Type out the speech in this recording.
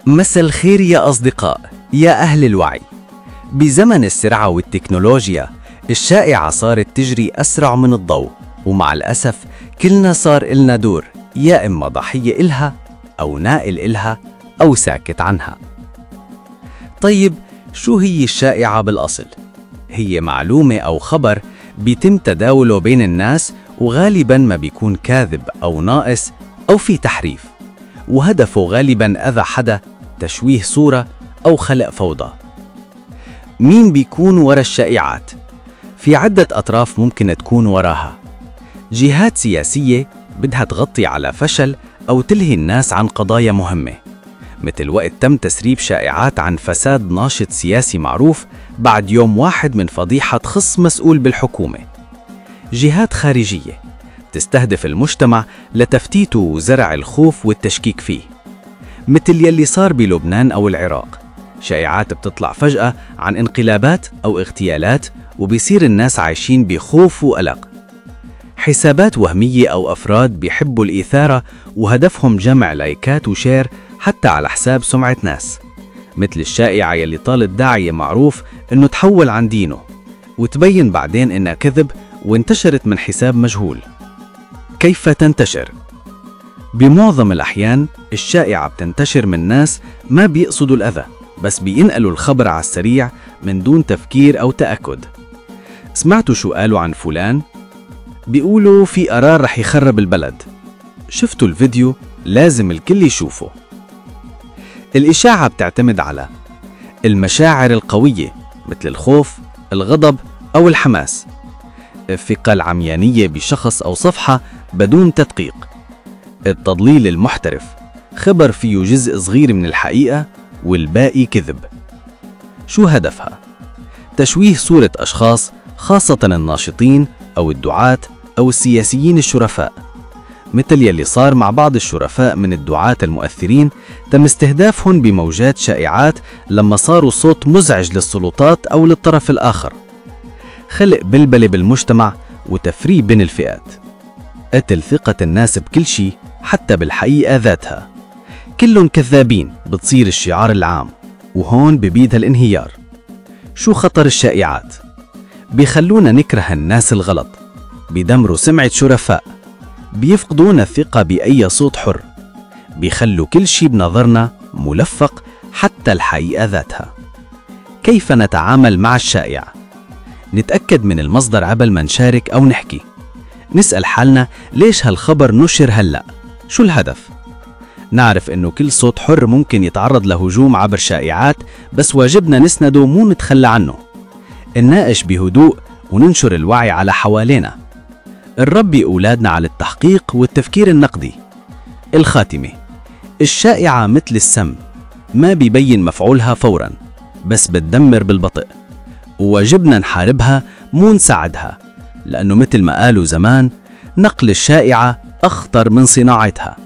مساء الخير يا أصدقاء، يا أهل الوعي. بزمن السرعة والتكنولوجيا الشائعة صارت تجري أسرع من الضوء، ومع الأسف كلنا صار إلنا دور، يا إما ضحية إلها أو نائل إلها أو ساكت عنها. طيب شو هي الشائعة بالأصل؟ هي معلومة أو خبر بيتم تداوله بين الناس، وغالباً ما بيكون كاذب أو ناقص أو في تحريف، وهدفه غالباً أذى حدا، تشويه صورة أو خلق فوضى. مين بيكون وراء الشائعات؟ في عدة أطراف ممكن تكون وراها. جهات سياسية بدها تغطي على فشل أو تلهي الناس عن قضايا مهمة، مثل وقت تم تسريب شائعات عن فساد ناشط سياسي معروف بعد يوم واحد من فضيحة تخص مسؤول بالحكومة. جهات خارجية تستهدف المجتمع لتفتيته وزرع الخوف والتشكيك فيه، مثل يلي صار بلبنان أو العراق. شائعات بتطلع فجأة عن انقلابات أو اغتيالات، وبيصير الناس عايشين بخوف وقلق. حسابات وهمية أو أفراد بيحبوا الإثارة وهدفهم جمع لايكات وشير حتى على حساب سمعة ناس، مثل الشائعة يلي طالت داعية معروف إنه تحول عن دينه، وتبين بعدين إنها كذب وانتشرت من حساب مجهول. كيف تنتشر؟ بمعظم الأحيان الشائعة بتنتشر من ناس ما بيقصدوا الأذى، بس بينقلوا الخبر على السريع من دون تفكير أو تأكد. سمعتوا شو قالوا عن فلان؟ بيقولوا في قرار رح يخرب البلد. شفتوا الفيديو؟ لازم الكل يشوفه. الإشاعة بتعتمد على المشاعر القوية مثل الخوف، الغضب أو الحماس، الثقة العميانية بشخص أو صفحة بدون تدقيق، التضليل المحترف، خبر فيه جزء صغير من الحقيقة والباقي كذب. شو هدفها؟ تشويه صورة أشخاص، خاصة الناشطين أو الدعاة أو السياسيين الشرفاء، مثل يلي صار مع بعض الشرفاء من الدعاة المؤثرين تم استهدافهم بموجات شائعات لما صاروا صوت مزعج للسلطات أو للطرف الآخر. خلق بلبلة بالمجتمع وتفريق بين الفئات. قتل ثقة الناس بكل شيء، حتى بالحقيقة ذاتها. كلهم كذابين بتصير الشعار العام، وهون ببيدها الانهيار. شو خطر الشائعات؟ بيخلونا نكره الناس الغلط، بيدمروا سمعة شرفاء، بيفقدونا الثقة بأي صوت حر، بيخلوا كل شيء بنظرنا ملفق حتى الحقيقة ذاتها. كيف نتعامل مع الشائع؟ نتأكد من المصدر قبل ما نشارك أو نحكي. نسأل حالنا ليش هالخبر نشر هلأ؟ شو الهدف؟ نعرف إنه كل صوت حر ممكن يتعرض لهجوم عبر شائعات، بس واجبنا نسنده مو نتخلى عنه. نناقش بهدوء وننشر الوعي على حوالينا. نربي أولادنا على التحقيق والتفكير النقدي. الخاتمة: الشائعة مثل السم، ما بيبين مفعولها فوراً، بس بتدمر بالبطء، وواجبنا نحاربها مو نساعدها، لأنه مثل ما قالوا زمان: نقل الشائعة أخطر من صناعتها.